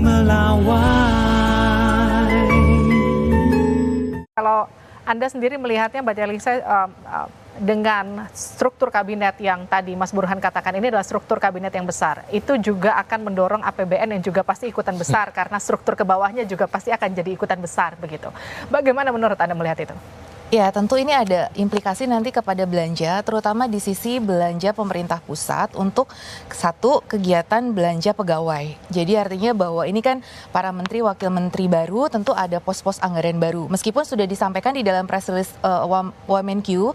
melawai. Kalau Anda sendiri melihatnya, Mbak Delisa, dengan struktur kabinet yang tadi Mas Burhan katakan ini adalah struktur kabinet yang besar, itu juga akan mendorong APBN yang juga pasti ikutan besar karena struktur ke bawahnya juga pasti akan jadi ikutan besar begitu. Bagaimana menurut Anda melihat itu? Ya, tentu ini ada implikasi nanti kepada belanja, terutama di sisi belanja pemerintah pusat untuk satu kegiatan belanja pegawai. Jadi artinya bahwa ini kan para menteri, wakil menteri baru tentu ada pos-pos anggaran baru. Meskipun sudah disampaikan di dalam press release Wamenkyu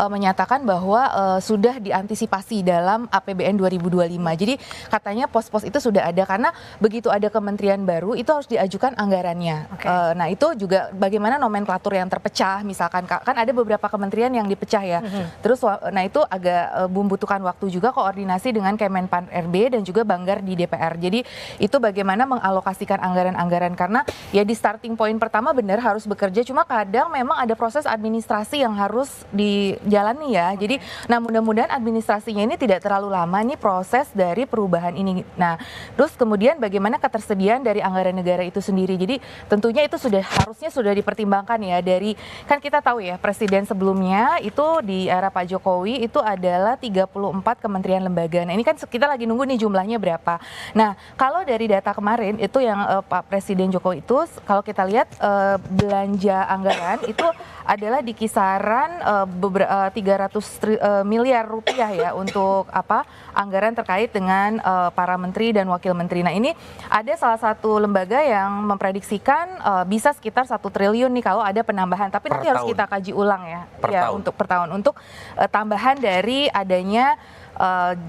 menyatakan bahwa sudah diantisipasi dalam APBN 2025. Jadi katanya pos-pos itu sudah ada karena begitu ada kementerian baru itu harus diajukan anggarannya. Okay. Nah itu juga bagaimana nomenklatur yang terpecah, misalkan kan ada beberapa kementerian yang dipecah ya. Terus nah itu agak membutuhkan waktu juga koordinasi dengan Kemenpan RB dan juga Banggar di DPR. Jadi itu bagaimana mengalokasikan anggaran-anggaran karena ya di starting point pertama benar harus bekerja, cuma kadang memang ada proses administrasi yang harus dijalani ya. Jadi nah mudah-mudahan administrasinya ini tidak terlalu lama nih proses dari perubahan ini. Nah, terus kemudian bagaimana ketersediaan dari anggaran negara itu sendiri. Jadi tentunya itu harusnya sudah dipertimbangkan ya dari kan kita tahu ya presiden sebelumnya itu di era Pak Jokowi itu adalah 34 kementerian lembaga. Nah ini kan kita lagi nunggu nih jumlahnya berapa. Nah kalau dari data kemarin itu yang Pak Presiden Jokowi itu kalau kita lihat belanja anggaran itu adalah di kisaran 300 miliar rupiah ya untuk anggaran terkait dengan para menteri dan wakil menteri. Nah ini ada salah satu lembaga yang memprediksikan bisa sekitar 1 triliun nih kalau ada penambahan. Tapi nanti harus kita kaji ulang ya, untuk per tahun untuk tambahan dari adanya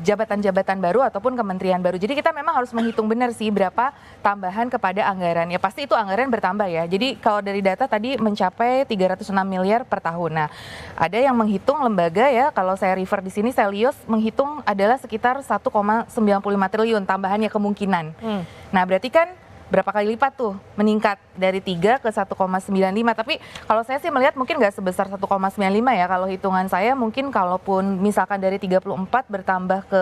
jabatan-jabatan baru ataupun kementerian baru. Jadi kita memang harus menghitung benar sih berapa tambahan kepada anggaran. Ya pasti itu anggaran bertambah ya. Jadi kalau dari data tadi mencapai 306 miliar per tahun. Nah, ada yang menghitung lembaga ya, kalau saya refer di sini Selios menghitung adalah sekitar 1,95 triliun tambahannya kemungkinan. Nah, berarti kan berapa kali lipat tuh meningkat dari 3 ke 1,95. Tapi kalau saya sih melihat mungkin nggak sebesar 1,95 ya. Kalau hitungan saya mungkin kalaupun misalkan dari 34 bertambah ke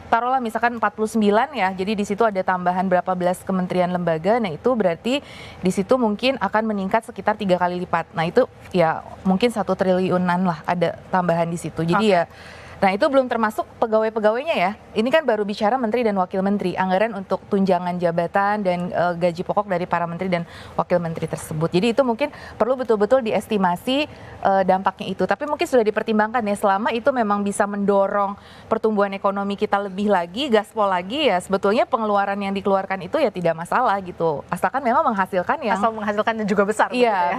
taruhlah misalkan 49 ya. Jadi di situ ada tambahan berapa belas kementerian lembaga. Nah itu berarti di situ mungkin akan meningkat sekitar 3 kali lipat. Nah itu ya mungkin 1 triliunan lah ada tambahan di situ. Jadi ya nah itu belum termasuk pegawai-pegawainya ya. Ini kan baru bicara menteri dan wakil menteri. Anggaran untuk tunjangan jabatan dan gaji pokok dari para menteri dan wakil menteri tersebut. Jadi itu mungkin perlu betul-betul diestimasi dampaknya itu. Tapi mungkin sudah dipertimbangkan ya selama itu memang bisa mendorong pertumbuhan ekonomi kita lebih lagi, gaspol lagi ya. Sebetulnya pengeluaran yang dikeluarkan itu ya tidak masalah gitu. Asalkan memang menghasilkan yang... Asal menghasilkan yang juga besar. Iya.